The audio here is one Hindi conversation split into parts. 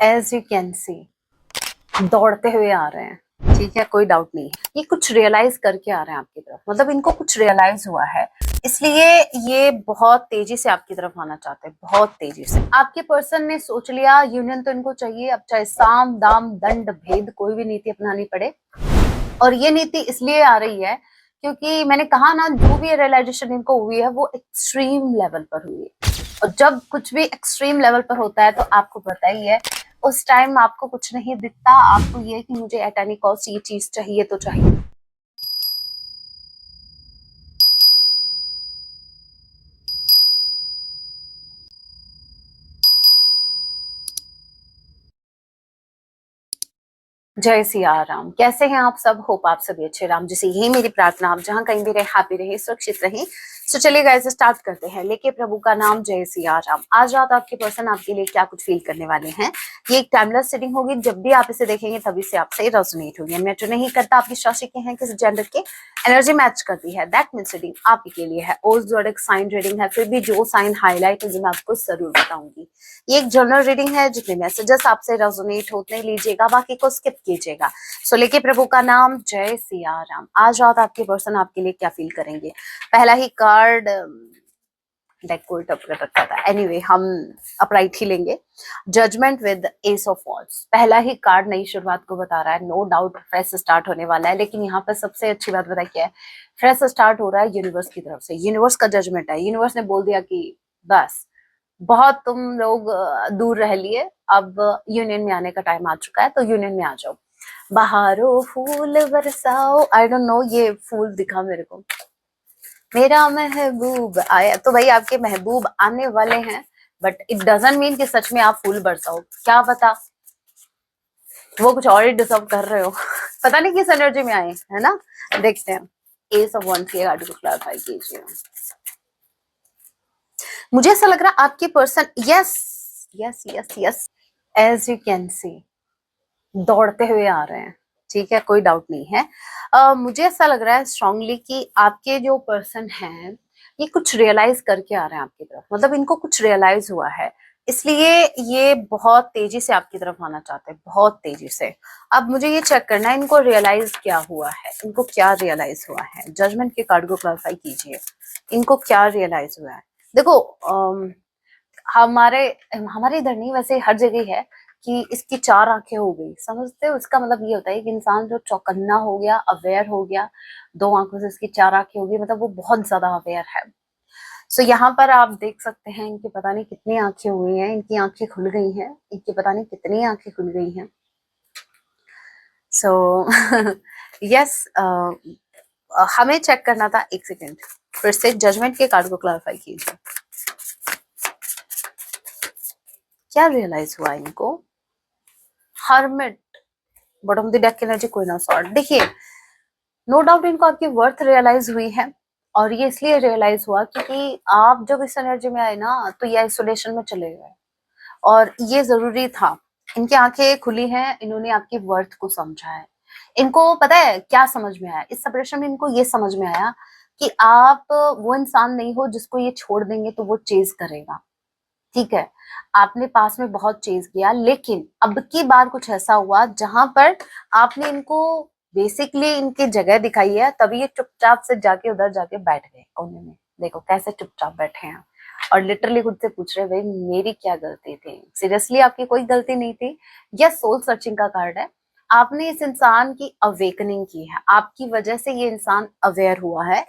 एज यू कैन सी दौड़ते हुए आ रहे हैं। ठीक है, कोई डाउट नहीं है, ये कुछ रियलाइज करके आ रहे हैं आपकी तरफ, मतलब इनको कुछ रियलाइज हुआ है, इसलिए ये बहुत तेजी से आपकी तरफ आना चाहते हैं, बहुत तेजी से। आपके पर्सन ने सोच लिया यूनियन तो इनको चाहिए, अब चाहे साम दाम दंड भेद कोई भी नीति अपनानी पड़े। और ये नीति इसलिए आ रही है क्योंकि मैंने कहा ना, जो भी रियलाइजेशन इनको हुई है वो एक्सट्रीम लेवल पर हुई है। और जब कुछ भी एक्सट्रीम लेवल पर होता है तो आपको पता ही है, उस टाइम आपको कुछ नहीं दिखता, आपको ये कि मुझे एट एनी कॉस्ट ये चीज चाहिए तो चाहिए। जय सिया राम। कैसे हैं आप सब? होप आप सभी अच्छे। राम जी से यही मेरी प्रार्थना, आप जहां कहीं भी रहे हैप्पी रहे, सुरक्षित रहे। तो चलिए गाइस स्टार्ट करते हैं, लेके प्रभु का नाम, जय सिया राम। आज रात आपके पर्सन आपके लिए क्या कुछ फील करने वाले हैं। ये एक टाइमलेस सेटिंग होगी, जब भी आप इसे देखेंगे तभी से आपसे रेजोनेट होगी। मैटर नहीं करता आप किस राशि के हैं, किस जेंडर के, एनर्जी मैच करती है, दैट मीन्स रीडिंग आप ही के लिए है। ओल्ड जोडिक साइन रीडिंग है, फिर भी जो साइन हाईलाइट है मैं आपको जरूर बताऊंगी। ये एक जनरल रीडिंग है, जितने मैसेजेस आपसे रेजोनेट होते लीजिएगा, बाकी को स्किप कीजिएगा। सो लेके प्रभु का नाम, जय सिया राम। आज रात आपके पर्सन आपके लिए क्या फील करेंगे। पहला ही कार्ड डेक को उल्टा कर रखा था, एनीवे हम अपराइट ही लेंगे। Judgement with ace of wands, पहला ही कार्ड नई शुरुआत को बता रहा है। नो डाउट फ्रेश स्टार्ट होने वाला है, लेकिन यहाँ पर सबसे अच्छी बात बताइए क्या है, फ्रेश स्टार्ट हो रहा है यूनिवर्स की तरफ से। यूनिवर्स का जजमेंट है, यूनिवर्स ने बोल दिया कि बस बहुत तुम लोग दूर रह लिए, अब यूनियन में आने का टाइम आ चुका है, तो यूनियन में आ जाओ। बहारो फूल बरसाओ, आई डोंट नो ये फूल दिखा मेरे को, मेरा महबूब आया, तो भाई आपके महबूब आने वाले हैं। बट इट डजंट मीन कि सच में आप फूल बरसाओ, क्या पता वो कुछ और ही डिजर्व कर रहे हो। पता नहीं किस एनर्जी में आए, है ना। देखते हैं एस ऑफ वंस की कार्ड को क्लैरिफाई कीजिए। मुझे ऐसा लग रहा है आपके person, yes yes yes yes, as you can see दौड़ते हुए आ रहे हैं। ठीक है, कोई डाउट नहीं है। मुझे ऐसा लग रहा है स्ट्रांगली कि आपके जो पर्सन हैं ये कुछ रियलाइज करके आ रहे हैं आपकी तरफ, मतलब इनको कुछ रियलाइज हुआ है, इसलिए ये बहुत तेजी से आपकी तरफ आना चाहते हैं, बहुत तेजी से। अब मुझे ये चेक करना है इनको रियलाइज क्या हुआ है, इनको क्या रियलाइज हुआ है। जजमेंट के कार्ड को क्लैरिफाई कीजिए, इनको क्या रियलाइज हुआ है। देखो हमारे हमारे इधर नहीं, वैसे हर जगह है कि इसकी चार आंखें हो गई, समझते हो। इसका मतलब ये होता है कि इंसान जो चौकन्ना हो गया, अवेयर हो गया, दो आंखों से इसकी चार आंखें हो गई, मतलब वो बहुत ज्यादा अवेयर है। सो यहाँ पर आप देख सकते हैं इनकी पता नहीं कितनी आंखें हुई हैं, इनकी आंखें खुल गई हैं, इनकी पता नहीं कितनी आंखें खुल गई हैं। सो यस, हमें चेक करना था। एक सेकेंड, फिर से जजमेंट के कार्ड को क्लैरिफाई कीजिए, क्या रियलाइज हुआ इनको। Hermit, bottom of the deck की एनर्जी, कोई ना सॉर्ट। देखिए नो डाउट इनको आपकी वर्थ रियलाइज हुई है, और ये इसलिए रियलाइज हुआ क्योंकि आप जब इस एनर्जी में आए ना तो ये आइसोलेशन में चले गए, और ये जरूरी था। इनकी आंखें खुली हैं, इन्होंने आपकी वर्थ को समझा है। इनको पता है क्या समझ में आया इस सेपरेशन में, इनको ये समझ में आया कि आप वो इंसान नहीं हो जिसको ये छोड़ देंगे तो वो चेज करेगा। ठीक है, आपने पास में बहुत चेज किया, लेकिन अब की बार कुछ ऐसा हुआ जहां पर आपने इनको बेसिकली इनकी जगह दिखाई है, तभी ये चुपचाप से जाके उधर जाके बैठ गए कोने में। देखो कैसे चुपचाप बैठे हैं, और लिटरली खुद से पूछ रहे भाई मेरी क्या गलती थी। सीरियसली आपकी कोई गलती नहीं थी। यह सोल सर्चिंग का कार्ड है। आपने इस इंसान की अवेकनिंग की है, आपकी वजह से ये इंसान अवेयर हुआ है।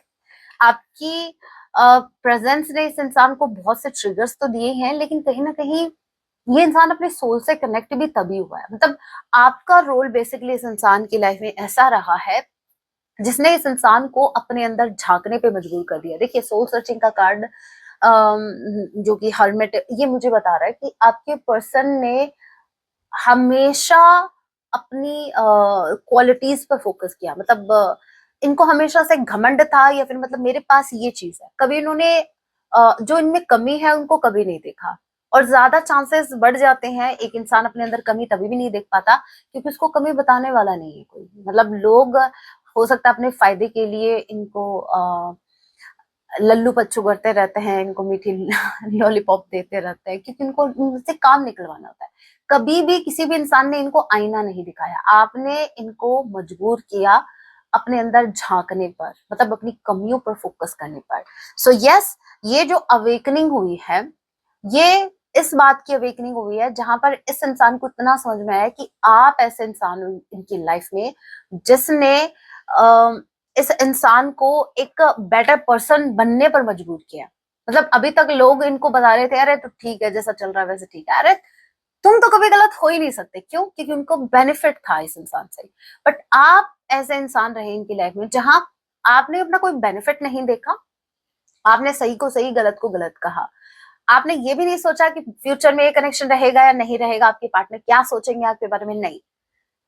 आपकी प्रेजेंस ने इस इंसान को बहुत से ट्रिगर्स तो दिए हैं, लेकिन कहीं ना कहीं ये इंसान अपने सोल से कनेक्ट भी तभी हुआ है। मतलब आपका रोल बेसिकली इस इंसान की लाइफ में ऐसा रहा है जिसने इस इंसान को अपने अंदर झांकने पे मजबूर कर दिया। देखिए सोल सर्चिंग का कार्ड जो कि हर्मिट, ये मुझे बता रहा है कि आपके पर्सन ने हमेशा अपनी क्वालिटीज पर फोकस किया। मतलब इनको हमेशा से घमंड था, या फिर मतलब मेरे पास ये चीज है, कभी इन्होंने जो इनमें कमी है उनको कभी नहीं देखा। और ज्यादा चांसेस बढ़ जाते हैं, एक इंसान अपने अंदर कमी तभी भी नहीं देख पाता क्योंकि उसको कमी बताने वाला नहीं है कोई। मतलब लोग हो सकता है अपने फायदे के लिए इनको लल्लू पच्चू करते रहते हैं, इनको मीठी लॉलीपॉप देते रहते हैं, क्योंकि इनको इनसे काम निकलवाना होता है। कभी भी किसी भी इंसान ने इनको आईना नहीं दिखाया, आपने इनको मजबूर किया अपने अंदर झांकने पर, मतलब अपनी कमियों पर फोकस करने पर। सो यस, ये जो अवेकनिंग हुई है, ये इस बात की अवेकनिंग हुई है जहां पर इस इंसान को इतना समझ में आया कि आप ऐसे इंसान हो इनकी लाइफ में जिसने इस इंसान को एक बेटर पर्सन बनने पर मजबूर किया। मतलब अभी तक लोग इनको बता रहे थे, अरे तो ठीक है, जैसा चल रहा है वैसे ठीक है, अरे तुम तो कभी गलत हो ही नहीं सकते। क्यों? क्योंकि उनको बेनिफिट था इस इंसान से। बट आप ऐसे इंसान रहे इनकी लाइफ में जहां आपने अपना कोई बेनिफिट नहीं देखा, आपने सही को सही, गलत को गलत कहा। आपने ये भी नहीं सोचा कि फ्यूचर में ये कनेक्शन रहेगा या नहीं रहेगा, आपके पार्टनर क्या सोचेंगे आपके बारे में, नहीं।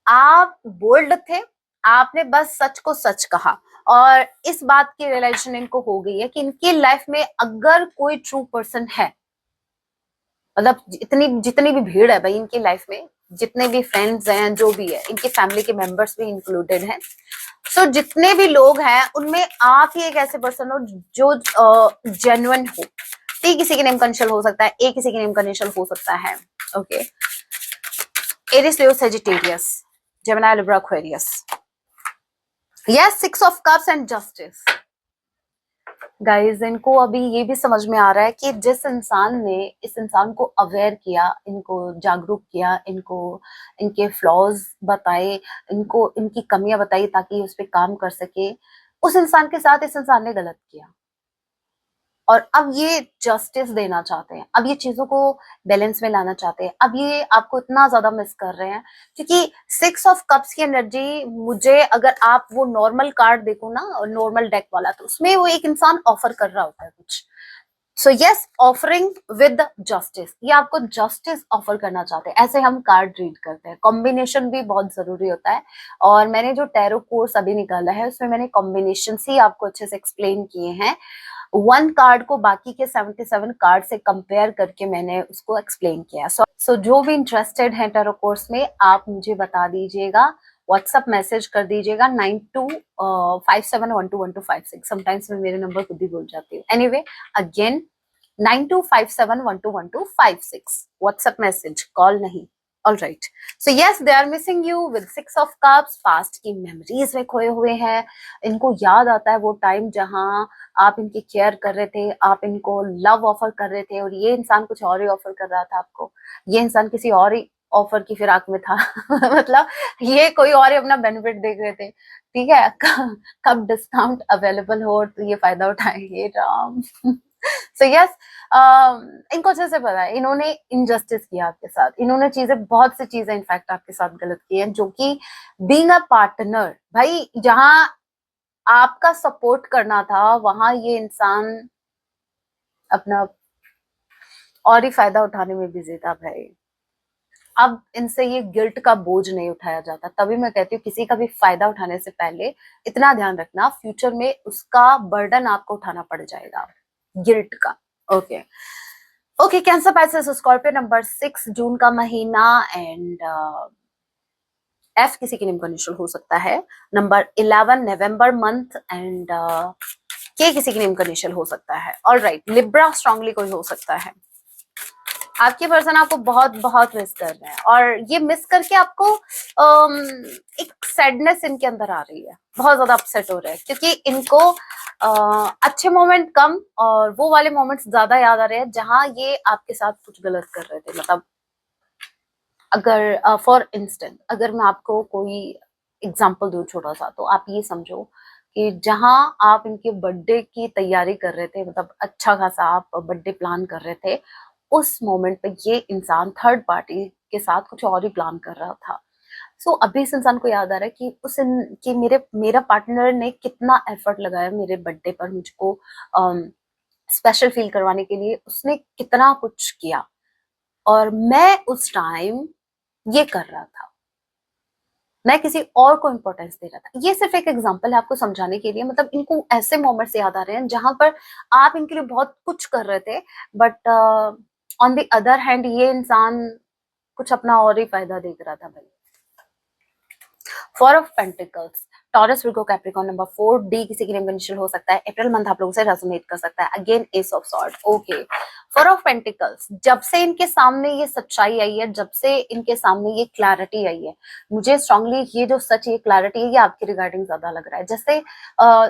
आप बोल्ड थे, आपने बस सच को सच कहा। और इस बात की रियलाइजेशन इनको हो गई है कि इनकी लाइफ में अगर कोई ट्रू पर्सन है, मतलब इतनी जितनी भी भीड़ है भाई इनकी लाइफ में, जितने भी फ्रेंड्स हैं, जो भी है, इनकी फैमिली के मेंबर्स भी इंक्लूडेड हैं, सो जितने भी लोग हैं उनमें आप ही एक ऐसे पर्सन हो जो जेन्युइन हो। टी किसी के नेम का इनिशियल हो सकता है, ए किसी के नेम का इनिशियल हो सकता है। Okay, Aries, Leo, Sagittarius, Gemini, Libra, Aquarius. Yes, 6 of cups and justice. Guys, इनको अभी ये भी समझ में आ रहा है कि जिस इंसान ने इस इंसान को अवेयर किया, इनको जागरूक किया, इनको इनके फ्लॉज बताए, इनको इनकी कमियां बताई ताकि उस पर काम कर सके, उस इंसान के साथ इस इंसान ने गलत किया। और अब ये जस्टिस देना चाहते हैं, अब ये चीजों को बैलेंस में लाना चाहते हैं। अब ये आपको इतना ज्यादा मिस कर रहे हैं क्योंकि 6 ऑफ कप्स की एनर्जी, मुझे अगर आप वो नॉर्मल कार्ड देखो ना, नॉर्मल डेक वाला, तो उसमें वो एक इंसान ऑफर कर रहा होता है कुछ। So yes, offering with justice, ये आपको जस्टिस ऑफर करना चाहते हैं। ऐसे हम कार्ड रीड करते हैं, कॉम्बिनेशन भी बहुत जरूरी होता है। और मैंने जो टैरो कोर्स अभी निकाला है उसमें मैंने कॉम्बिनेशन ही आपको अच्छे से एक्सप्लेन किए हैं। 1 कार्ड को बाकी के 77 कार्ड से कंपेयर करके मैंने उसको एक्सप्लेन किया। सो जो भी इंटरेस्टेड है टैरो कोर्स में, आप मुझे बता दीजिएगा, व्हाट्सएप मैसेज कर दीजिएगा 9257121256। समटाइम्स मैं मेरे नंबर खुद भी भूल जाती हूँ। Anyway, again 9257121256, WhatsApp message, call नहीं। All right. So yes, they are missing you with 6 of cups. Past की मेमोरीज में खोए हुए हैं। इनको याद आता है वो टाइम जहां आप इनकी केयर कर रहे थे, आप इनको लव ऑफर कर रहे थे, और ये इंसान कुछ और ही ऑफर कर रहा था आपको। ये इंसान किसी और ही ऑफर की फिराक में था। मतलब ये कोई और ही अपना बेनिफिट देख रहे थे। ठीक है, कब डिस्काउंट अवेलेबल हो तो ये फायदा उठाएंगे, राम। सो यस, इनको अच्छे से पता है इन्होंने इनजस्टिस किया आपके साथ। इन्होंने बहुत सी चीजें इनफैक्ट आपके साथ गलत की है, जो कि बीइंग अ पार्टनर, भाई जहां आपका सपोर्ट करना था वहां ये इंसान अपना और ही फायदा उठाने में बिजी था भाई। अब इनसे ये गिल्ट का बोझ नहीं उठाया जाता। तभी मैं कहती हूँ किसी का भी फायदा उठाने से पहले इतना ध्यान रखना, फ्यूचर में उसका बर्डन आपको उठाना पड़ जाएगा, गिल्ट का। Okay okay, cancer, Pisces, Scorpio, number 6 जून का महीना, एंड एफ किसी के नेम का इनिशियल हो सकता है। नंबर 11 नवंबर मंथ, एंड के किसी के नेम का इनिशियल हो सकता है। ऑल राइट, लिब्रा स्ट्रांगली कोई हो सकता है। आपके पर्सन आपको बहुत बहुत मिस कर रहे हैं, और ये मिस करके आपको एक सैडनेस इनके अंदर आ रही है, बहुत ज्यादा अपसेट हो रहे हैं क्योंकि इनको अच्छे मोमेंट कम और वो वाले मोमेंट्स ज्यादा याद आ रहे हैं जहां ये आपके साथ कुछ गलत कर रहे थे। मतलब अगर फॉर इंस्टेंट अगर मैं आपको कोई एग्जांपल दूं छोटा सा, तो आप ये समझो कि जहां आप इनके बर्थडे की तैयारी कर रहे थे, मतलब अच्छा खासा आप बर्थडे प्लान कर रहे थे, उस मोमेंट पे ये इंसान थर्ड पार्टी के साथ कुछ और ही प्लान कर रहा था। सो अभी इस इंसान को याद आ रहा है कि कि मेरा पार्टनर ने कितना एफर्ट लगाया मेरे बर्थडे पर मुझको स्पेशल फील करवाने के लिए, उसने कितना कुछ किया और मैं उस टाइम ये कर रहा था, मैं किसी और को इंपॉर्टेंस दे रहा था। ये सिर्फ एक एग्जांपल है आपको समझाने के लिए। मतलब इनको ऐसे मोमेंट्स याद आ रहे हैं जहां पर आप इनके लिए बहुत कुछ कर रहे थे, but on the other hand ये इंसान कुछ अपना और ही फायदा देख रहा था भाई। 4 of pentacles, taurus, Virgo, Capricorn. Number 4 D किसी की नेम का इनिशियल हो सकता है। अप्रैल मंथ आप लोगों से रेजोनेट कर सकता है। Again S of sword, okay. 4 of pentacles, जब से इनके सामने ये सच्चाई आई है, जब से इनके सामने ये क्लैरिटी आई है, मुझे स्ट्रांगली ये जो सच, ये क्लैरिटी है, ये आपके रिगार्डिंग ज्यादा लग रहा है।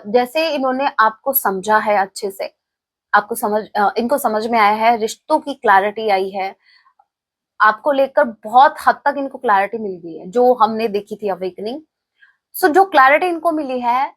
जैसे इन्होंने आपको समझा है अच्छे से, आपको इनको समझ में आया है, रिश्तों की क्लैरिटी आई है, आपको लेकर बहुत हद तक इनको क्लैरिटी मिल गई है, जो हमने देखी थी अवेकनिंग। सो जो क्लैरिटी इनको मिली है,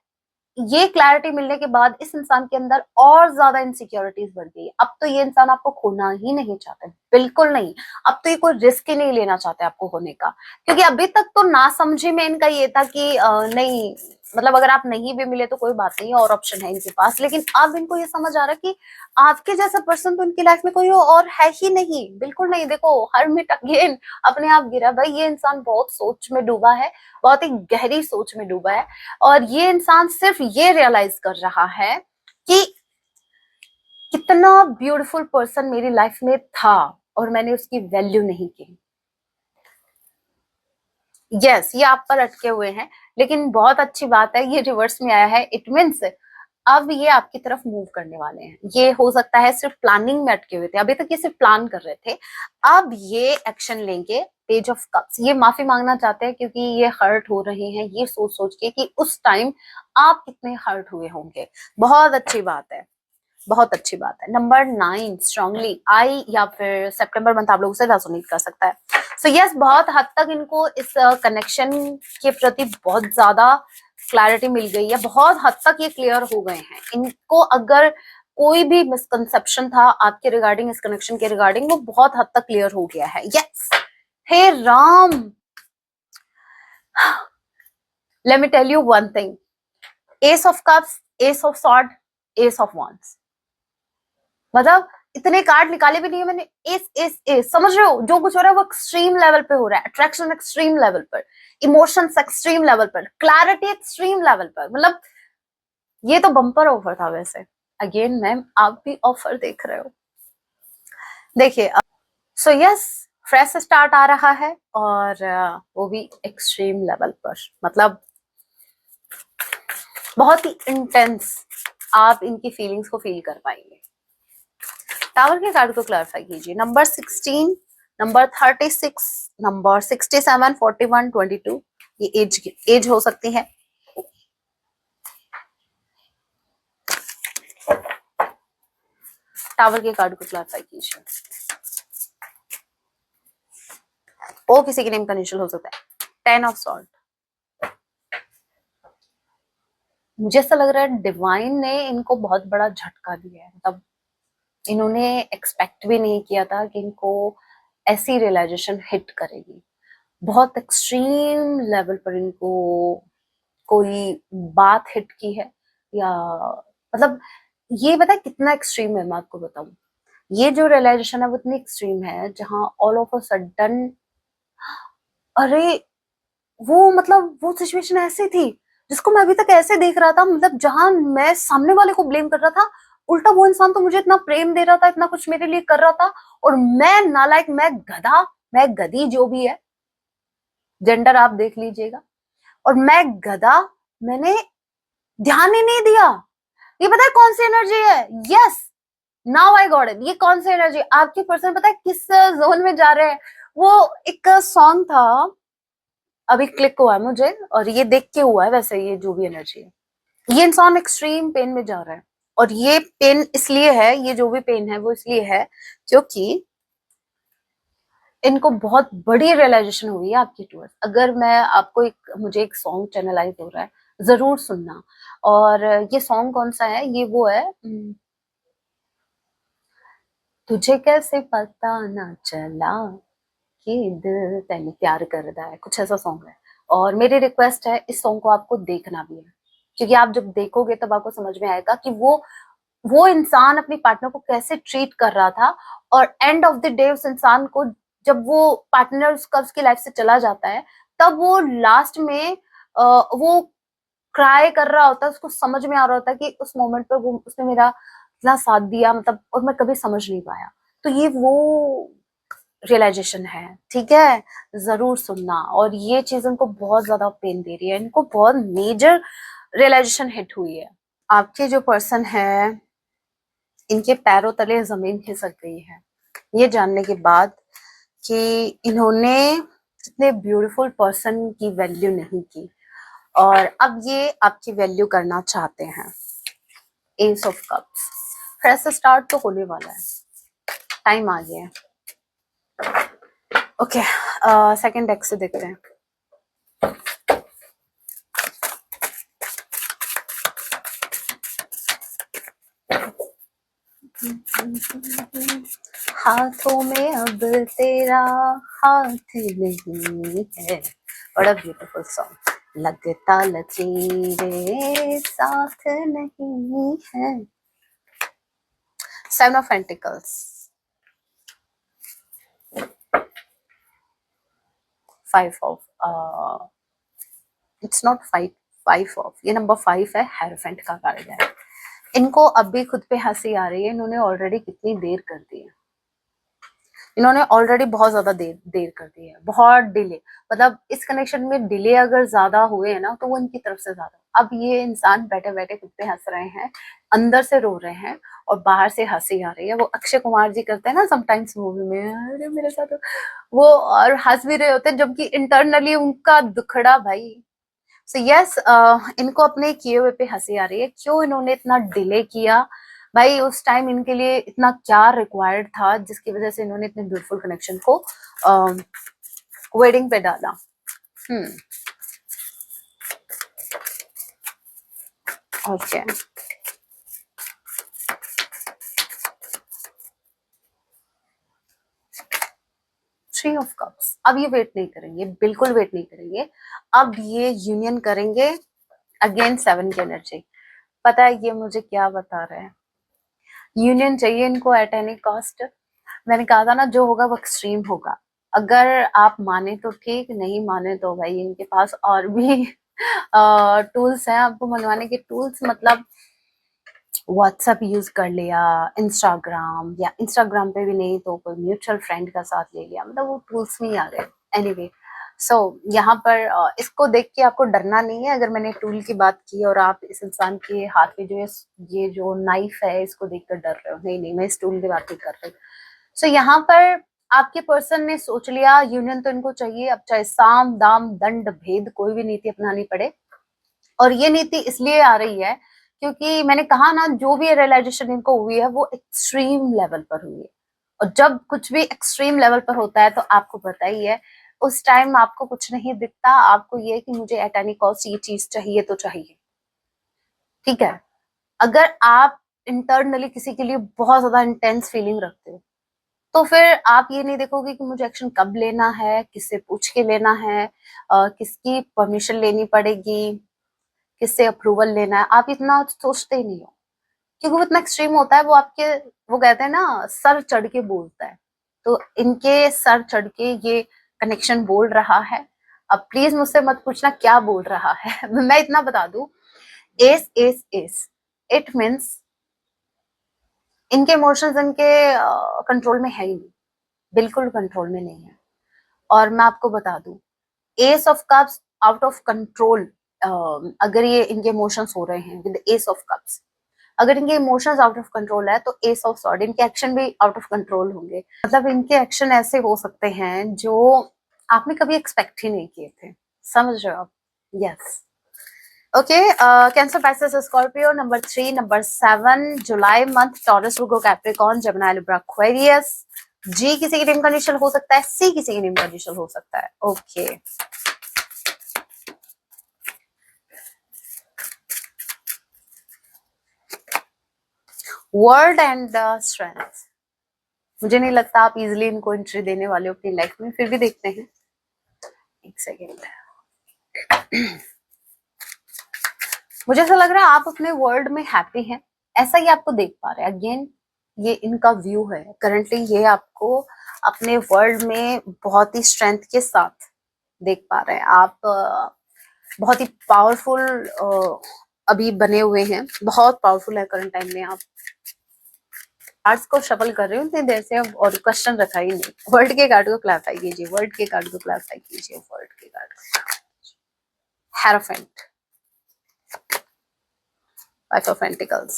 ये क्लैरिटी मिलने के बाद इस इंसान के अंदर और ज्यादा इनसिक्योरिटीज बढ़ गई। अब तो ये इंसान आपको खोना ही नहीं चाहते, बिल्कुल नहीं। अब तो ये कोई रिस्क ही नहीं लेना चाहते आपको खोने का, क्योंकि अभी तक तो ना समझे में इनका ये था कि नहीं, मतलब अगर आप नहीं भी मिले तो कोई बात नहीं, और ऑप्शन है इनके पास। लेकिन अब इनको ये समझ आ रहा है कि आपके जैसा पर्सन तो इनकी लाइफ में कोई और है ही नहीं, बिल्कुल नहीं। देखो, हरमिट अगेन अपने आप गिरा। भाई, ये इंसान बहुत सोच में डूबा है, बहुत ही गहरी सोच में डूबा है, और ये इंसान सिर्फ ये रियलाइज कर रहा है कि कितना ब्यूटीफुल पर्सन मेरी लाइफ में था और मैंने उसकी वैल्यू नहीं की। यस, ये आप पर अटके हुए हैं, लेकिन बहुत अच्छी बात है, ये रिवर्स में आया है। इट मीन्स अब ये आपकी तरफ मूव करने वाले हैं। ये हो सकता है सिर्फ प्लानिंग में अटके हुए थे, अभी तक ये सिर्फ प्लान कर रहे थे, अब ये एक्शन लेंगे। पेज ऑफ कप्स, ये माफी मांगना चाहते हैं क्योंकि ये हर्ट हो रहे हैं, ये सोच सोच के कि उस टाइम आप कितने हर्ट हुए होंगे। बहुत अच्छी बात है, बहुत अच्छी बात है। नंबर 9 स्ट्रांगली आई या फिर सितंबर मंथ आप लोगों से रेजोनेट कर सकता है। सो यस, बहुत हद तक इनको इस कनेक्शन के प्रति बहुत ज्यादा क्लैरिटी मिल गई है, बहुत हद तक ये क्लियर हो गए हैं। इनको अगर कोई भी मिसकंसेप्शन था आपके रिगार्डिंग, इस कनेक्शन के रिगार्डिंग, वो बहुत हद तक क्लियर हो गया है। यस, हे Ram, let me tell you one thing, ace of cups, ace of sword, ace of wands, मतलब इतने कार्ड निकाले भी नहीं है मैंने। एस समझ रहे हो, जो कुछ हो रहा है वो एक्सट्रीम लेवल पे हो रहा है। अट्रैक्शन एक्सट्रीम लेवल पर, इमोशंस एक्सट्रीम लेवल पर, क्लैरिटी एक्सट्रीम लेवल पर। मतलब ये तो बम्पर ऑफर था वैसे। अगेन मैम, आप भी ऑफर देख रहे हो, देखिए। सो यस, फ्रेश स्टार्ट आ रहा है, और वो भी एक्सट्रीम लेवल पर, मतलब बहुत ही इंटेंस आप इनकी फीलिंग्स को फील कर पाएंगे। टावर के कार्ड को क्लैरिफाई कीजिए। नंबर 16, नंबर 36, नंबर 67, 41, 22, ये एज हो सकती है। टावर के कार्ड को क्लैरिफाई कीजिए। ओ किसी के नेम का इनिशियल हो सकता है। 10 ऑफ सॉर्ड, मुझे ऐसा लग रहा है डिवाइन ने इनको बहुत बड़ा झटका दिया है। मतलब इन्होंने एक्सपेक्ट भी नहीं किया था कि इनको ऐसी रियलाइजेशन हिट करेगी। बहुत एक्सट्रीम लेवल पर इनको कोई बात हिट की है, या मतलब ये पता है कितना एक्सट्रीम है, मैं आपको बताऊं। ये जो रियलाइजेशन है वो इतनी एक्सट्रीम है, जहां ऑल ऑफ अ सडन, अरे वो, मतलब वो सिचुएशन ऐसी थी जिसको मैं अभी तक ऐसे देख रहा था, मतलब जहां मैं सामने वाले को ब्लेम कर रहा था, उल्टा वो इंसान तो मुझे इतना प्रेम दे रहा था, इतना कुछ मेरे लिए कर रहा था, और मैं नालायक, मैं गधा, मैं गधी, जो भी है जेंडर आप देख लीजिएगा, और मैं गधा, मैंने ध्यान ही नहीं दिया। ये पता है कौन सी एनर्जी है? Yes, now I got it. ये कौन सी एनर्जी, आपके पर्सन पता है किस जोन में जा रहे हैं? वो एक सॉन्ग था, अभी क्लिक हुआ है मुझे, और ये देख के हुआ है वैसे, ये जो भी एनर्जी है, ये इंसान एक्सट्रीम पेन में जा रहा है। और ये पेन इसलिए है, ये जो भी पेन है वो इसलिए है क्योंकि इनको बहुत बड़ी रियलाइजेशन हुई है आपकी टूवर्ड्स। अगर मैं आपको मुझे एक सॉन्ग चैनलाइज हो रहा है, जरूर सुनना। और ये सॉन्ग कौन सा है? ये वो है, तुझे कैसे पता ना चला कि दिल तेन प्यार करदा है, कुछ ऐसा सॉन्ग है। और मेरी रिक्वेस्ट है, इस सॉन्ग को आपको देखना भी है, क्योंकि आप जब देखोगे तब आपको समझ में आएगा कि वो इंसान अपनी पार्टनर को कैसे ट्रीट कर रहा था, और एंड ऑफ द डे उस इंसान को, जब वो पार्टनर उसकी लाइफ से चला जाता है, तब वो लास्ट में वो क्राई कर रहा होता है, उसको समझ में आ रहा होता है कि उस मोमेंट पर वो उसने मेरा इतना साथ दिया, मतलब, और मैं कभी समझ नहीं पाया। तो ये वो रियलाइजेशन है, ठीक है, जरूर सुनना। और ये चीज उनको बहुत ज्यादा पेन दे रही है, इनको बहुत मेजर रियलाइजेशन हिट हुई है। आपके जो पर्सन है, इनके पैरों तले जमीन खिसक गई है ये जानने के बाद कि इन्होंने इतने ब्यूटीफुल पर्सन की वैल्यू नहीं की, और अब ये आपकी वैल्यू करना चाहते हैं। Ace of cups, fresh start तो होने वाला है, टाइम आ गया है। ओके, सेकंड डेक से देखते हैं। हाथों में अब तेरा हाथ नहीं है, बड़ा ब्यूटीफुल सॉन्ग। लगता लकीरें साथ नहीं है। Seven of pentacles, 5 of, it's not 5, 5 of, ये नंबर 5 है, हेरोफेंट का कार्ड है। इनको अब भी खुद पे हंसी आ रही है, इन्होंने ऑलरेडी कितनी देर कर दी है, इन्होंने ऑलरेडी बहुत ज्यादा देर कर दी है, बहुत डिले। मतलब इस कनेक्शन में डिले अगर ज्यादा हुए हैं ना, तो वो इनकी तरफ से ज्यादा। अब ये इंसान बैठे बैठे खुद पे हंस रहे हैं, अंदर से रो रहे हैं और बाहर से हंसी आ रही है। वो अक्षय कुमार जी करते हैं ना समटाइम्स मूवी में, अरे मेरे साथ वो, और हंस भी रहे होते हैं जबकि इंटरनली उनका दुखड़ा भाई। सो यस, इनको अपने किए हुए पे हंसी आ रही है। क्यों इन्होंने इतना डिले किया भाई, उस टाइम इनके लिए इतना क्या रिक्वायर्ड था जिसकी वजह से इन्होंने इतने ब्यूटीफुल कनेक्शन को वेडिंग पे डाला। ओके, थ्री ऑफ कप्स, अब ये वेट नहीं करेंगे, बिल्कुल वेट नहीं करेंगे, अब ये यूनियन करेंगे। अगेन 7 की एनर्जी, पता है ये मुझे क्या बता रहे हैं, यूनियन चाहिए इनको एट एनी कॉस्ट। मैंने कहा था ना, जो होगा वो एक्सट्रीम होगा। अगर आप माने तो ठीक, नहीं माने तो भाई इनके पास और भी टूल्स हैं आपको मनवाने के टूल्स। मतलब व्हाट्सएप यूज कर लिया, इंस्टाग्राम, या इंस्टाग्राम पे भी नहीं तो कोई म्यूचुअल फ्रेंड का साथ ले लिया, मतलब वो टूल्स में ही आ गए। एनीवे, सो यहाँ पर इसको देख के आपको डरना नहीं है। अगर मैंने टूल की बात की और आप इस इंसान के हाथ में जो ये जो नाइफ है इसको देखकर डर रहे हो, नहीं नहीं, मैं इस टूल की बात नहीं कर रही। सो यहाँ पर आपके पर्सन ने सोच लिया यूनियन तो इनको चाहिए, अब चाहे साम दाम दंड भेद कोई भी नीति अपनानी पड़े। और ये नीति इसलिए आ रही है क्योंकि मैंने कहा ना, जो भी रियलाइजेशन इनको हुई है वो एक्सट्रीम लेवल पर हुई है। और जब कुछ भी एक्सट्रीम लेवल पर होता है तो आपको पता ही है, उस टाइम आपको कुछ नहीं दिखता, आपको ये कि मुझे एट एनी कॉस्ट ये चीज चाहिए तो चाहिए, ठीक है। अगर आप इंटरनली किसी के लिए बहुत ज्यादा इंटेंस फीलिंग रखते हो तो फिर आप ये नहीं देखोगे कि मुझे एक्शन कब लेना है, किससे पूछ के लेना है, किसकी परमिशन लेनी पड़ेगी, किससे अप्रूवल लेना है, आप इतना सोचते ही नहीं हो। क्योंकि वो इतना एक्सट्रीम होता है, वो आपके, वो कहते हैं ना, सर चढ़ के बोलता है। तो इनके सर चढ़ के ये कनेक्शन बोल रहा है। अब प्लीज मुझसे मत पूछना क्या बोल रहा है मैं इतना बता दूं, S S S, it means इनके इमोशंस इनके कंट्रोल में है ही नहीं, बिल्कुल कंट्रोल में नहीं है। और मैं आपको बता दूं, S of cups out of control, अगर ये इनके इमोशंस हो रहे हैं विद एस ऑफ कप्स, अगर इनके इमोशंस आउट ऑफ कंट्रोल है तो एस ऑफ सॉर्ड, इनके एक्शन भी आउट ऑफ कंट्रोल होंगे। मतलब इनके एक्शन ऐसे हो सकते हैं जो आपने कभी एक्सपेक्ट ही नहीं किए थे, समझ रहे हो आप? Yes, okay. Cancer, Pisces, Scorpio, number 3, number 7, जुलाई मंथ, टॉरस, वर्गो, कैप्रिकॉर्न, जेमिनी, लिब्रा, एक्वेरियस। जी किसी की नेम कंडीशन हो सकता है, सी किसी की नेम कंडीशन हो सकता है। ओके, वर्ल्ड एंड स्ट्रेंथ, मुझे नहीं लगता आप इजिली इनको एंट्री देने वाले हो अपनी लाइफ में, फिर भी देखते हैं। एक सेकेंड, मुझे ऐसा लग रहा है आप अपने वर्ल्ड में हैप्पी हैं, ऐसा ही आपको देख पा रहे हैं। अगेन ये इनका व्यू है करंटली, ये आपको अपने वर्ल्ड में बहुत ही स्ट्रेंथ के साथ देख पा रहे हैं। आप बहुत ही पावरफुल अभी बने हुए हैं, बहुत पावरफुल है करंट टाइम में आप। कार्ड्स को शफल कर रही हूँ इतनी देर से अब, और क्वेश्चन रखा ही नहीं। वर्ड के कार्ड को क्लैरिफाई कीजिए, वर्ड के कार्ड को क्लैरिफाई कीजिए, वर्ड के card. Hierophant, five of pentacles,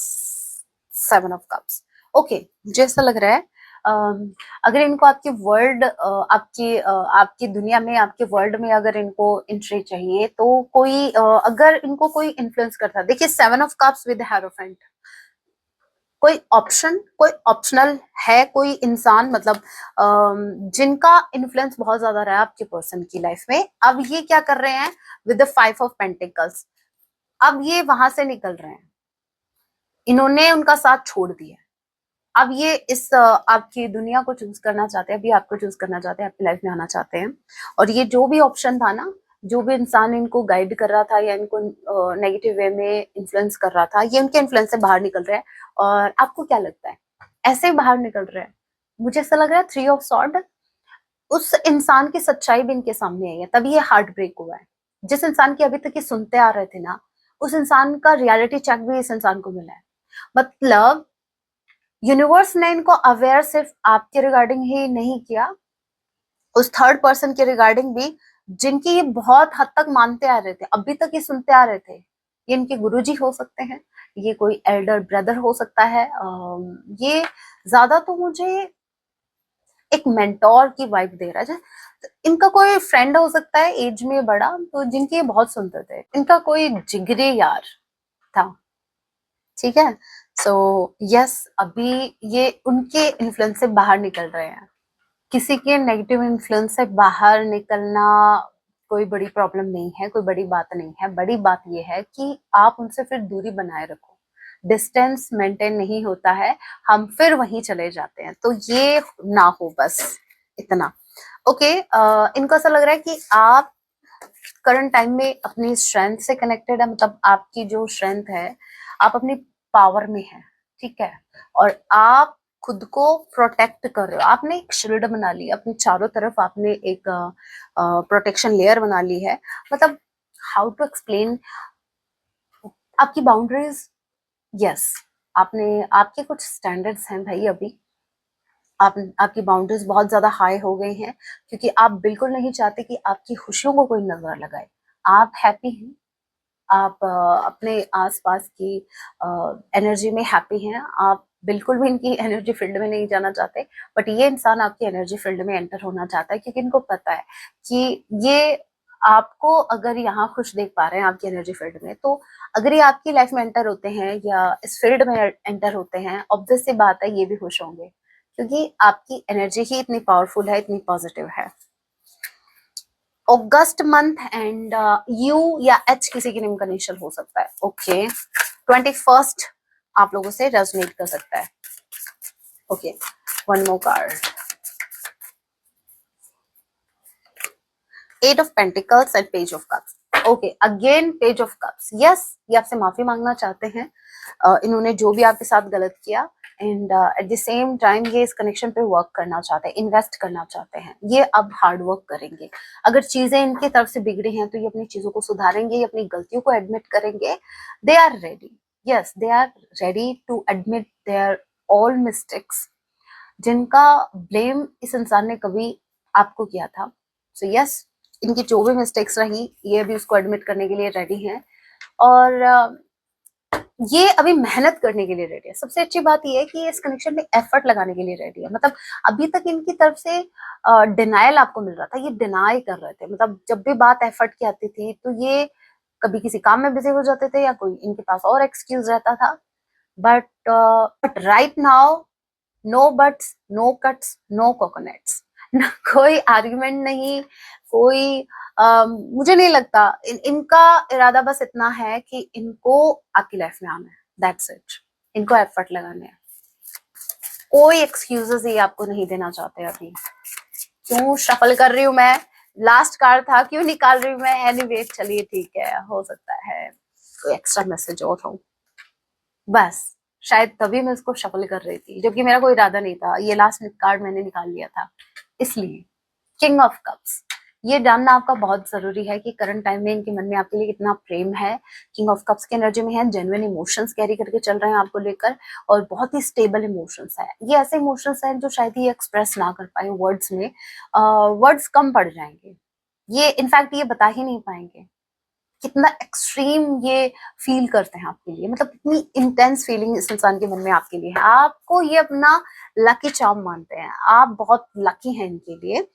seven of cups. Okay, मुझे ऐसा लग रहा है अगर इनको आपके वर्ल्ड आपकी दुनिया में, आपके वर्ल्ड में अगर इनको एंट्री चाहिए तो कोई अगर इनको कोई इन्फ्लुएंस करता है, देखिए 7 ऑफ कप्स विद हेरोफेंट, कोई ऑप्शन, कोई ऑप्शनल है, कोई इंसान मतलब जिनका इन्फ्लुएंस बहुत ज्यादा रहा है आपके पर्सन की लाइफ में, अब ये क्या कर रहे हैं विद द 5 ऑफ पेंटिकल्स, अब ये वहां से निकल रहे हैं, इन्होंने उनका साथ छोड़ दिया, अब ये इस आपकी दुनिया को चूज करना चाहते हैं, अभी आपको चूज करना चाहते हैं, आपकी लाइफ में आना चाहते हैं, और ये जो भी ऑप्शन था ना, जो भी इंसान इनको गाइड कर रहा था या इनको नेगेटिव वे में इन्फ्लुएंस कर रहा था, ये उनके इन्फ्लुएंस से बाहर निकल रहा है। और आपको क्या लगता है, ऐसे ही बाहर निकल रहा है? मुझे ऐसा लग रहा है 3 ऑफ सॉर्ड, उस इंसान की सच्चाई भी इनके सामने आई है, तभी ये हार्ट ब्रेक हुआ है। जिस इंसान की अभी तक ये सुनते आ रहे थे ना, उस इंसान का रियलिटी चेक भी इस इंसान को मिला है। मतलब यूनिवर्स ने इनको अवेयर सिर्फ आपके रिगार्डिंग ही नहीं किया, उस थर्ड पर्सन के रिगार्डिंग भी, जिनकी ये बहुत हद तक मानते आ रहे थे, अभी तक ये सुनते आ रहे थे। ये इनके गुरुजी हो सकते हैं, ये कोई एल्डर ब्रदर हो सकता है, ये ज्यादा तो मुझे एक मेंटोर की वाइब दे रहा है। इनका कोई फ्रेंड हो सकता है एज में बड़ा, तो जिनकी ये बहुत सुनते थे, इनका कोई जिगरी यार था, ठीक है। सो यस, अभी ये उनके इन्फ्लुएंस से बाहर निकल रहे हैं। किसी के नेगेटिव इन्फ्लुएंस से बाहर निकलना कोई बड़ी प्रॉब्लम नहीं है, कोई बड़ी बात नहीं है। बड़ी बात ये है कि आप उनसे फिर दूरी बनाए रखो, डिस्टेंस मेंटेन नहीं होता है, हम फिर वहीं चले जाते हैं, तो ये ना हो, बस इतना। ओके, इनको ऐसा लग रहा है कि आप करंट टाइम में अपनी स्ट्रेंथ से कनेक्टेड है, मतलब आपकी जो स्ट्रेंथ है, आप अपनी पावर में है, ठीक है, और आप खुद को प्रोटेक्ट कर रहे हो। आपने एक शील्ड बना ली अपनी चारों तरफ, आपने एक प्रोटेक्शन लेयर बना ली है। मतलब हाउ टू एक्सप्लेन, आपकी बाउंड्रीज, यस, आपने, आपके कुछ स्टैंडर्ड्स हैं भाई, अभी आपकी बाउंड्रीज बहुत ज्यादा हाई हो गई हैं, क्योंकि आप बिल्कुल नहीं चाहते कि आपकी खुशियों को कोई नजर लगाए। आप हैप्पी हैं, आप अपने आसपास की एनर्जी में हैप्पी हैं, आप बिल्कुल भी इनकी एनर्जी फील्ड में नहीं जाना चाहते, बट ये इंसान आपकी एनर्जी फील्ड में एंटर होना चाहता है, क्योंकि इनको पता है कि ये आपको अगर यहाँ खुश देख पा रहे हैं आपकी एनर्जी फील्ड में, तो अगर ये आपकी लाइफ में एंटर होते हैं या इस फील्ड में एंटर होते हैं, ऑब्वियस सी बात है ये भी खुश होंगे, क्योंकि आपकी एनर्जी ही इतनी पावरफुल है, इतनी पॉजिटिव है। अगस्त मंथ एंड यू या एच किसी के नेम का इनिशियल हो सकता है। ओके, 21 आप लोगों से रेजोनेट कर सकता है। Okay, one more card, 8 of pentacles and page of cups. Okay, again page of cups. Yes, ये आपसे माफी मांगना चाहते हैं, इन्होंने जो भी आपके साथ गलत किया, and at the same time ये इस कनेक्शन पे वर्क करना चाहते हैं, इन्वेस्ट करना चाहते हैं। ये अब हार्ड वर्क करेंगे, अगर चीजें इनकी तरफ से बिगड़ी हैं तो ये अपनी चीजों को सुधारेंगे, ये अपनी गलतियों को एडमिट करेंगे। They are ready, yes, they are ready to admit their all mistakes, जिनका ब्लेम इस इंसान ने कभी आपको किया था। सो यस, इनकी जो भी मिस्टेक्स रही, ये भी उसको एडमिट करने के लिए रेडी हैं, और ये अभी मेहनत करने के लिए रेडी है। सबसे अच्छी बात ये है कि ये इस कनेक्शन में एफर्ट लगाने के लिए रेडी है। मतलब अभी तक इनकी तरफ से डिनायल आपको मिल रहा था, ये डिनाई कर रहे थे, मतलब जब भी बात एफर्ट की आती थी तो ये कभी किसी काम में बिजी हो जाते थे या कोई इनके पास और एक्सक्यूज रहता था। But right now, no buts, no cuts, no coconuts, ना कोई आर्ग्यूमेंट नहीं, कोई मुझे नहीं लगता, इनका इरादा बस इतना है कि इनको आपकी लाइफ में आना है, दैट्स इट। इनको एफर्ट लगाने हैं, कोई एक्सक्यूजेस ये आपको नहीं देना चाहते। अभी क्यों शफल कर रही हूँ मैं, लास्ट कार्ड था, क्यों निकाल रही हूँ मैं, एनीवे चलिए ठीक है, हो सकता है कोई एक्स्ट्रा मैसेज और हो, बस शायद तभी मैं उसको शफल कर रही थी, जबकि मेरा कोई इरादा नहीं था, ये लास्ट कार्ड मैंने निकाल लिया था इसलिए। किंग ऑफ कप्स, ये जानना आपका बहुत जरूरी है कि करंट टाइम में इनके मन में आपके लिए कितना प्रेम है। किंग ऑफ कप्स की एनर्जी में है, जेन्युइन इमोशंस कैरी करके चल रहे हैं आपको लेकर, और बहुत ही स्टेबल इमोशंस है। ये ऐसे इमोशंस हैं जो शायद ये एक्सप्रेस ना कर पाए वर्ड्स में, वर्ड्स कम पड़ जाएंगे, ये इनफैक्ट ये बता ही नहीं पाएंगे कितना एक्सट्रीम ये फील करते हैं आपके लिए, मतलब कितनी इंटेंस फीलिंग इस इंसान के मन में आपके लिए है। आपको ये अपना लकी चार्म मानते हैं, आप बहुत लकी हैं इनके लिए।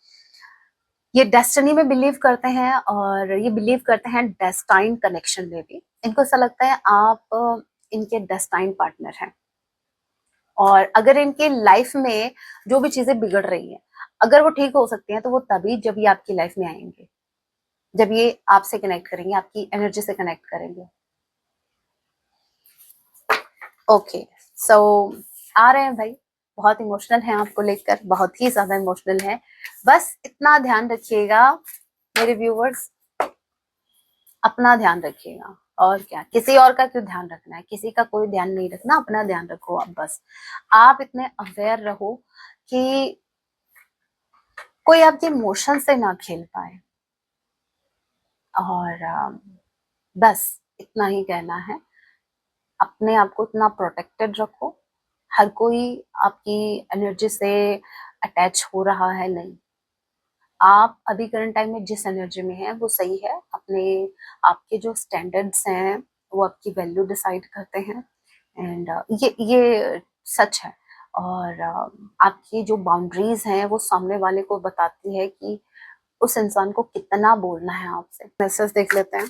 ये डेस्टिनी में बिलीव करते हैं और ये बिलीव करते हैं डेस्टाइन कनेक्शन में भी। इनको ऐसा लगता है आप इनके डेस्टाइन पार्टनर हैं, और अगर इनके लाइफ में जो भी चीजें बिगड़ रही हैं, अगर वो ठीक हो सकती हैं तो वो तभी जब ये आपकी लाइफ में आएंगे, जब ये आपसे कनेक्ट करेंगे, आपकी एनर्जी से कनेक्ट करेंगे। ओके सो आ रहे हैं भाई, बहुत इमोशनल हैं आपको लेकर, बहुत ही ज्यादा इमोशनल हैं। बस इतना ध्यान रखिएगा मेरे व्यूवर्स, अपना ध्यान रखिएगा, और क्या, किसी और का क्यों ध्यान रखना है, किसी का कोई ध्यान नहीं रखना, अपना ध्यान रखो आप। बस आप इतने अवेयर रहो कि कोई आपके इमोशन से ना खेल पाए, और बस इतना ही कहना है। अपने आप को इतना प्रोटेक्टेड रखो, हर कोई आपकी एनर्जी से अटैच हो रहा है नहीं, आप अभी करंट टाइम में जिस एनर्जी में है वो सही है। अपने आपके जो स्टैंडर्ड्स हैं वो आपकी वैल्यू डिसाइड करते हैं, एंड ये सच है। और आपकी जो बाउंड्रीज हैं वो सामने वाले को बताती है कि उस इंसान को कितना बोलना है आपसे। मैसेज देख लेते हैं,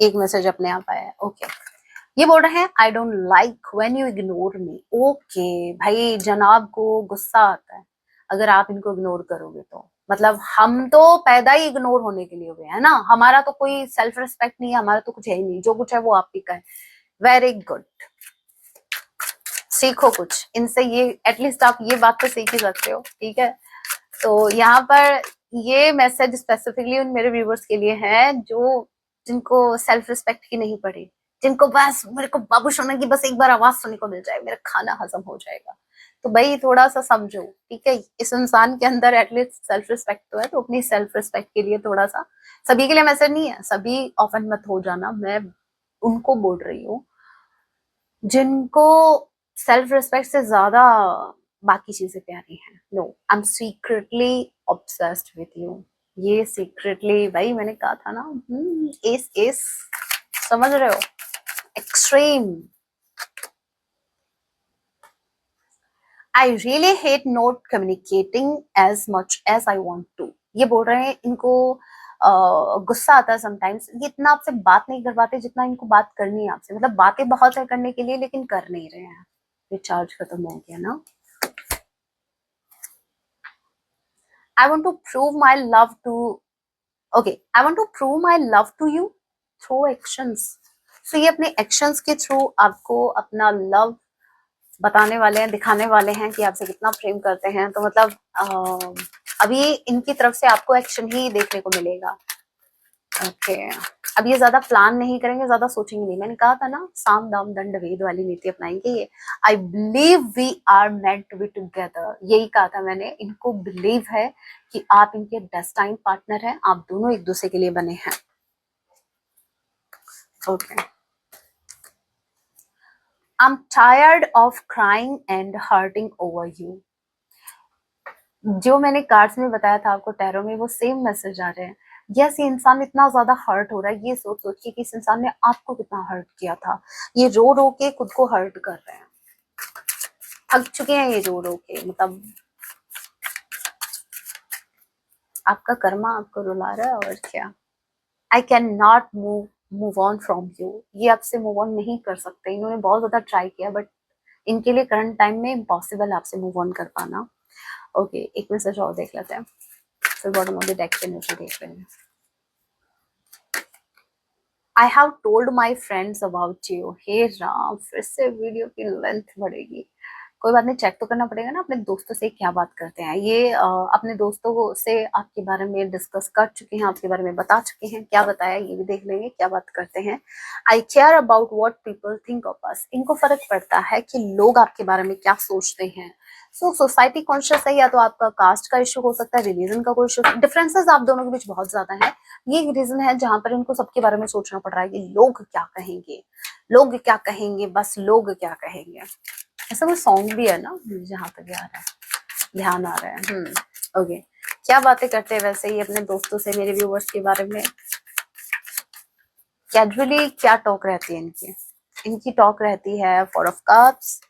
एक मैसेज अपने आप आया है। ओके, ये बोल रहे हैं I don't like when you ignore me. Okay भाई, जनाब को गुस्सा आता है अगर आप इनको इग्नोर करोगे तो, मतलब हम तो पैदा ही इग्नोर होने के लिए हुए हैं ना, हमारा तो कोई सेल्फ रिस्पेक्ट नहीं है, हमारा तो कुछ है ही नहीं, जो कुछ है वो आप ही का है। वेरी गुड, सीखो कुछ इनसे, ये एटलीस्ट आप ये बात तो सीख ही सकते हो, ठीक है। तो यहाँ पर ये मैसेज स्पेसिफिकली उन मेरे व्यूवर्स के लिए है जो जिनको सेल्फ रिस्पेक्ट की नहीं पड़ी, जिनको बस मेरे को बाबू सोना की बस एक बार आवाज सुनने को मिल जाए, मेरा खाना हजम हो जाएगा। तो भाई थोड़ा सा समझो, ठीक है, इस इंसान के अंदर एटलीस्ट सेल्फ रिस्पेक्ट तो है, तो अपनी सेल्फ रिस्पेक्ट के लिए थोड़ा सा, सभी के लिए मैसेज नहीं है, सभी ऑफेंड मत हो जाना, मैं उनको बोल रही हूँ जिनको सेल्फ रिस्पेक्ट से ज्यादा बाकी चीजें प्यारी हैं। No, I am secretly obsessed with you. ये सीक्रेटली, भाई मैंने कहा था ना, एस एस, समझ रहे हो, extreme. I really hate not communicating as much as I want to. ये बोल रहे हैं इनको गुस्सा आता है समटाइम्स, ये इतना आपसे बात नहीं कर पाते जितना इनको बात करनी है आपसे, मतलब बातें बहुत है करने के लिए लेकिन कर नहीं रहे हैं। रिचार्ज खत्म हो गया ना। I want to prove my love to, okay, I want to prove my love to you through actions. So ये अपने एक्शंस के थ्रू आपको अपना लव बताने वाले हैं, दिखाने वाले हैं कि आपसे कितना प्रेम करते हैं। तो मतलब अभी इनकी तरफ से आपको एक्शन ही देखने को मिलेगा। ओके, अब ये ज्यादा प्लान नहीं करेंगे, ज्यादा सोचेंगे नहीं। मैंने कहा था ना, साम दाम दंड भेद वाली नीति अपनाएंगे ये। I believe we are meant to be together, यही कहा था मैंने। इनको बिलीव है कि आप इनके डेस्टाइन पार्टनर हैं, आप दोनों एक दूसरे के लिए बने हैं। Okay, I am tired of crying and hurting over you. जो मैंने कार्ड्स में बताया था आपको, टैरो में, वो सेम मैसेज आ रहे हैं। यस, ये इंसान इतना ज्यादा हर्ट हो रहा है, ये सोच सोच के कि इस इंसान ने आपको कितना हर्ट किया था। ये रो रो के खुद को हर्ट कर रहे हैं, थक चुके हैं ये रो रो के, मतलब आपका कर्मा आपको रुला रहा है, और क्या। I can not move on from you. ये आपसे मूव ऑन नहीं कर सकते, इन्होंने बहुत ज्यादा ट्राई किया, बट इनके लिए करंट टाइम में इम्पॉसिबल आपसे मूव ऑन कर पाना। ओके, एक मैसेज और देख लेते हैं, फिर बॉटम ऑफ द डेक पे नीचे देख रहे हैं। I have told my friends about you. हे राम, फिर से वीडियो की लेंथ बढ़ेगी। कोई बात नहीं, चेक तो करना पड़ेगा ना अपने दोस्तों से क्या बात करते हैं। ये अपने दोस्तों से आपके बारे में डिस्कस कर चुके हैं, आपके बारे में बता चुके हैं, क्या बताया ये भी देख लेंगे क्या बात करते हैं। I care about what people think of us. इनको फर्क पड़ता है कि लोग आपके बारे में क्या सोचते हैं। सो सोसाइटी कॉन्शियस है, या तो आपका कास्ट का इशू हो सकता है, रिलीजन का कोई इशू, डिफरेंसेस आप दोनों के बीच बहुत ज्यादा है। ये एक रीजन है जहां पर इनको सबके बारे में सोचना पड़ रहा है कि लोग क्या कहेंगे, लोग क्या कहेंगे, बस लोग क्या कहेंगे। ऐसा कोई सॉन्ग भी है ना, जहां तक ध्यान आ रहा है। ओके, क्या बातें करते हैं वैसे ही अपने दोस्तों से, मेरे व्यूवर्स के बारे में। कैजुअली क्या टॉक रहती है इनकी, इनकी टॉक रहती है four of cups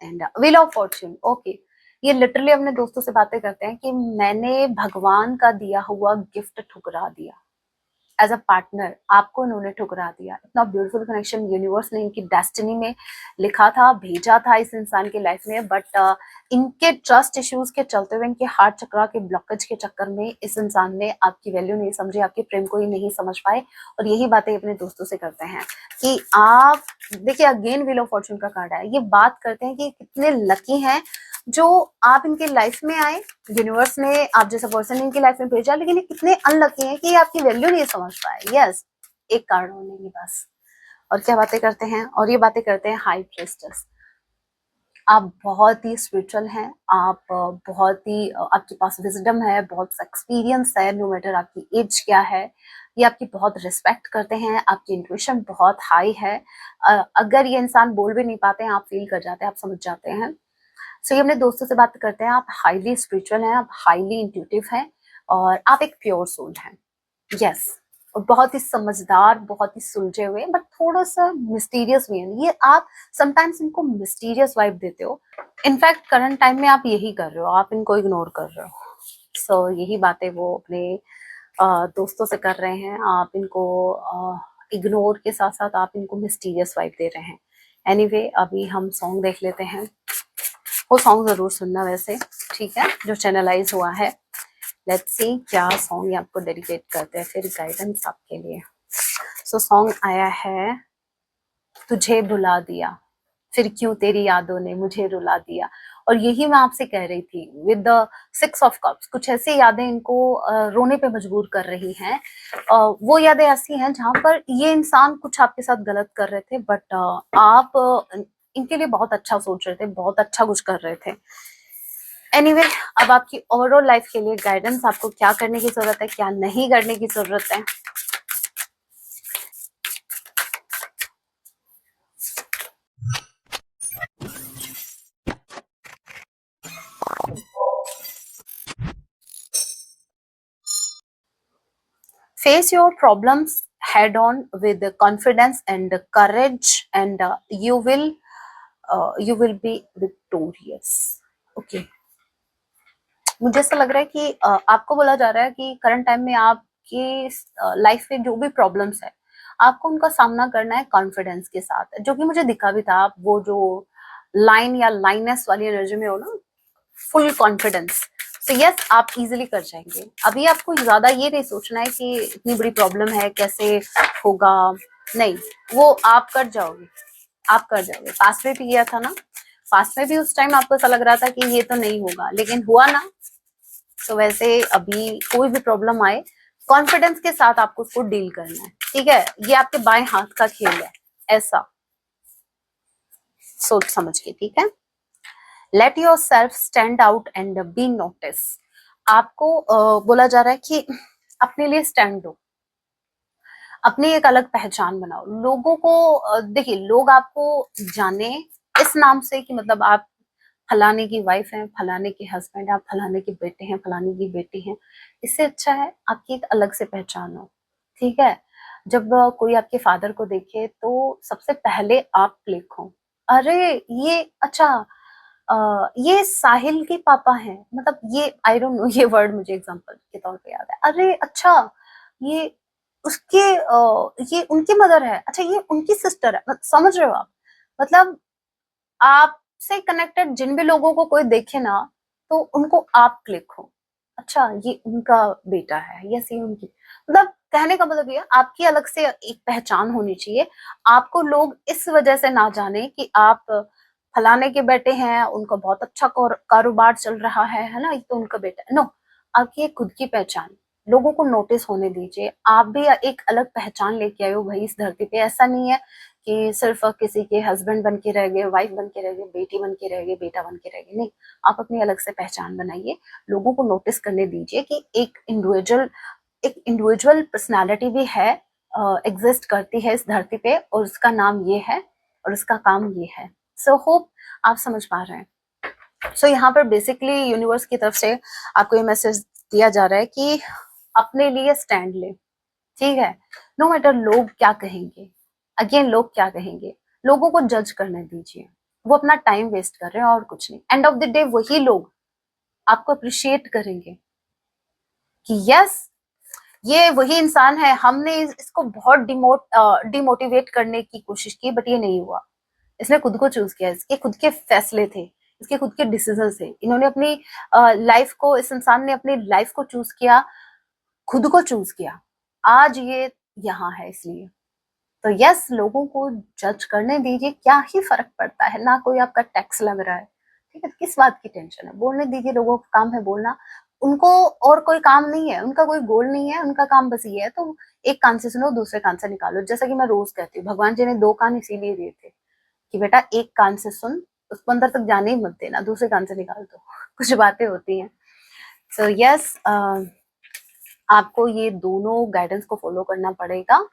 and wheel of Fortune. Okay, ये लिटरली अपने दोस्तों से बातें करते हैं कि मैंने भगवान का दिया हुआ गिफ्ट ठुकरा दिया। एज अ पार्टनर आपको इन्होंने ठुकरा दिया। इतना ब्यूटीफुल कनेक्शन यूनिवर्स ने इनकी डेस्टिनी में लिखा था, भेजा था इस इंसान की लाइफ में, बट इनके ट्रस्ट इश्यूज के चलते हुए, इनके हार्ट चक्रा के ब्लॉकेज के चक्कर में इस इंसान ने आपकी वैल्यू नहीं समझी, आपके प्रेम को ही नहीं समझ पाए। और यही बातें अपने दोस्तों से करते हैं कि आप देखिए, अगेन व्हील ऑफ फॉर्च्यून का कार्ड है। ये बात करते हैं कि कितने लकी हैं जो आप इनके लाइफ में आए, यूनिवर्स ने आप जैसा पर्सन इनकी लाइफ में भेजा, लेकिन ये कितने अनलकी हैं कि आपकी वैल्यू नहीं समझ पाए। यस, एक कारण होने की बस। और क्या बातें करते हैं, और ये बातें करते हैं हाई प्रीस्टेस। आप बहुत ही स्पिरिचुअल हैं, आप बहुत ही आपके पास विजडम है, बहुत एक्सपीरियंस है, नो मैटर आपकी एज क्या है। ये आपकी बहुत रिस्पेक्ट करते हैं, आपकी इंट्यूशन बहुत हाई है। अगर ये इंसान बोल भी नहीं पाते हैं, आप फील कर जाते हैं, आप समझ जाते हैं। सो ये अपने दोस्तों से बात करते हैं, आप हाईली स्पिरिचुअल हैं, आप हाईली इंट्यूटिव हैं, और आप एक प्योर सोल हैं। यस, और बहुत ही समझदार, बहुत ही सुलझे हुए, बट थोड़ा सा मिस्टीरियस भी है। ये आप समटाइम्स इनको मिस्टीरियस वाइब देते हो। इनफैक्ट करंट टाइम में आप यही कर रहे हो, आप इनको इग्नोर कर रहे हो। सो यही बातें वो अपने दोस्तों से कर रहे हैं। आप इनको इग्नोर के साथ साथ आप इनको मिस्टीरियस वाइब दे रहे हैं। एनीवे, अभी हम सॉन्ग देख लेते हैं। वो सॉन्ग जरूर सुनना वैसे, ठीक है, जो चैनलाइज हुआ है। लेट्स सी क्या सॉन्ग आपको डेडिकेट करते हैं, फिर गाइडेंस आपके लिए। सो सॉन्ग आया है, तुझे भुला दिया, फिर क्यों तेरी यादों ने मुझे रुला दिया। और यही मैं आपसे कह रही थी विद द 6 ऑफ कप्स, कुछ ऐसी यादें इनको रोने पे मजबूर कर रही हैं। वो यादें ऐसी हैं जहां पर ये इंसान कुछ आपके साथ गलत कर रहे थे, बट आप इनके लिए बहुत अच्छा सोच रहे थे, बहुत अच्छा कुछ कर रहे थे। एनीवे, अब आपकी ओवरऑल लाइफ के लिए गाइडेंस, आपको क्या करने की जरूरत है, क्या नहीं करने की जरूरत है। Face your problems head on with confidence and courage, and you will be victorious. Okay, मुझे ऐसा लग रहा है कि आपको बोला जा रहा है कि करंट टाइम में आपकी लाइफ में जो भी प्रॉब्लम्स है, आपको उनका सामना करना है कॉन्फिडेंस के साथ, जो कि मुझे दिखा भी था। आप वो जो लाइन या लाइनेस वाली एनर्जी में हो ना, फुल कॉन्फिडेंस। तो यस, आप इजीली कर जाएंगे। अभी आपको ज्यादा ये नहीं सोचना है कि इतनी बड़ी प्रॉब्लम है, कैसे होगा, नहीं, वो आप कर जाओगे, आप कर जाओगे। पास्ट में भी किया था ना, पास्ट में भी उस टाइम आपको ऐसा लग रहा था कि ये तो नहीं होगा, लेकिन हुआ ना। तो वैसे अभी कोई भी प्रॉब्लम आए, कॉन्फिडेंस के साथ आपको उसको डील करना है, ठीक है। ये आपके बाएं हाथ का खेल है, ऐसा सोच समझ के, ठीक है। Let yourself stand out and be notice. आपको बोला जा रहा है कि अपने लिए स्टैंड दो, अपनी एक अलग पहचान बनाओ। लोगों को देखिए, लोग आपको जाने इस नाम से कि मतलब आप फलाने की वाइफ हैं, फलाने के हस्बैंड, आप फलाने के बेटे हैं, फलाने की बेटी हैं। इससे अच्छा है आपकी एक अलग से पहचान हो, ठीक है। जब कोई आपके फादर को देखे तो सबसे पहले आप क्लिक हो, अरे ये अच्छा, ये साहिल के पापा हैं, मतलब ये आई डोंट नो, ये वर्ड मुझे एग्जांपल के तौर पे याद है। अरे अच्छा, ये उसके ये उनकी मदर है, अच्छा ये उनकी सिस्टर है। समझ रहे हो आप, मतलब आपसे कनेक्टेड जिन भी लोगों को कोई देखे ना, तो उनको आप क्लिक हो, अच्छा ये उनका बेटा है, यस ये उनकी, मतलब कहने का मतलब ये, आपकी अलग से एक पहचान होनी चाहिए। आपको लोग इस वजह से ना जाने कि आप फलाने के बेटे हैं, उनका बहुत अच्छा कारोबार चल रहा है ना, ये तो उनका बेटा है। नो, आपकी एक खुद की पहचान, लोगों को नोटिस होने दीजिए। आप भी एक अलग पहचान लेके आए हो भाई इस धरती पे। ऐसा नहीं है कि सिर्फ किसी के हस्बैंड बन के रह गए, वाइफ बन के रह गए, बेटी बन के रह गए, बेटा बन के रह गए, नहीं। आप अपनी अलग से पहचान बनाइए, लोगों को नोटिस करने दीजिए कि एक इंडिविजुअल पर्सनालिटी भी है, एग्जिस्ट करती है इस धरती पे, और उसका नाम ये है और उसका काम ये है। सो होप आप समझ पा रहे हैं। सो यहाँ पर बेसिकली यूनिवर्स की तरफ से आपको ये मैसेज दिया जा रहा है कि अपने लिए स्टैंड ले, ठीक है। नो मैटर लोग क्या कहेंगे, अगेन लोग क्या कहेंगे, लोगों को जज करने दीजिए, वो अपना टाइम वेस्ट कर रहे हैं और कुछ नहीं। एंड ऑफ द डे वही लोग आपको अप्रिशिएट करेंगे कि यस ये वही इंसान है, हमने इसको बहुत डिमोटिवेट करने की कोशिश की बट ये नहीं हुआ, इसने खुद को चूज किया, इसके खुद के फैसले थे, इसके खुद के डिसीजन थे, इन्होंने अपनी लाइफ को, इस इंसान ने अपनी लाइफ को चूज किया, खुद को चूज किया, आज ये यहाँ है। इसलिए तो यस लोगों को जज करने दीजिए, क्या ही फर्क पड़ता है, ना कोई आपका टैक्स लग रहा है, ठीक है। किस बात की टेंशन है, बोलने दीजिए, लोगों का काम है बोलना, उनको और कोई काम नहीं है, उनका कोई गोल नहीं है, उनका काम बस ये है। तो एक कान से सुनो, दूसरे कान से निकालो। जैसा कि मैं रोज कहती हूँ, भगवान जी ने 2 कान इसीलिए दिए थे कि बेटा एक कान से सुन, उसको अंदर तक जाने ही मत देना, दूसरे कान से निकाल दो। कुछ बातें होती हैं। सो यस आपको ये दोनों गाइडेंस को फॉलो करना पड़ेगा।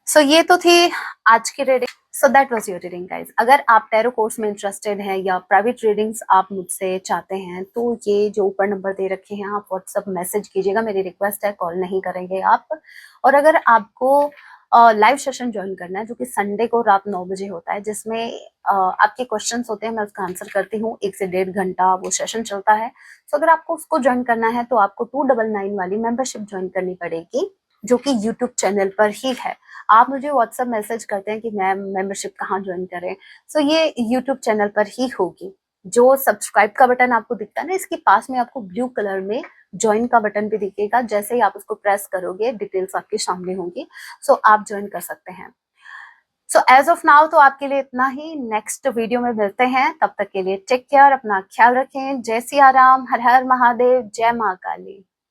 सो ये तो थी आज की reading. So that was your reading guys. अगर आप टैरो कोर्स में इंटरेस्टेड हैं या प्राइवेट रीडिंग्स आप मुझसे चाहते हैं तो ये जो ऊपर नंबर दे रखे हैं आप व्हाट्सएप मैसेज कीजिएगा, मेरी रिक्वेस्ट है, कॉल नहीं करेंगे आप। और अगर आपको लाइव सेशन ज्वाइन करना है जो कि संडे को रात 9 बजे होता है, जिसमें आपके क्वेश्चंस होते हैं, मैं उसका आंसर करती हूँ, 1 से 1.5 घंटा वो सेशन चलता है। सो अगर आपको उसको ज्वाइन करना है तो आपको 299 वाली मेंबरशिप ज्वाइन करनी पड़ेगी, जो कि यूट्यूब चैनल पर ही है। आप मुझे व्हाट्सएप मैसेज करते हैं कि मैम मेंबरशिप कहाँ ज्वाइन करें, सो ये यूट्यूब चैनल पर ही होगी। जो सब्सक्राइब का बटन आपको दिखता है ना, इसके पास में आपको ब्लू कलर में ज्वाइन का बटन भी दिखेगा, जैसे ही आप उसको प्रेस करोगे डिटेल्स आपके सामने होंगी, सो आप ज्वाइन कर सकते हैं। सो एज ऑफ नाउ तो आपके लिए इतना ही, नेक्स्ट वीडियो में मिलते हैं, तब तक के लिए टेक केयर, अपना ख्याल रखें, जय सिया राम, हर हर महादेव, जय माँ काली।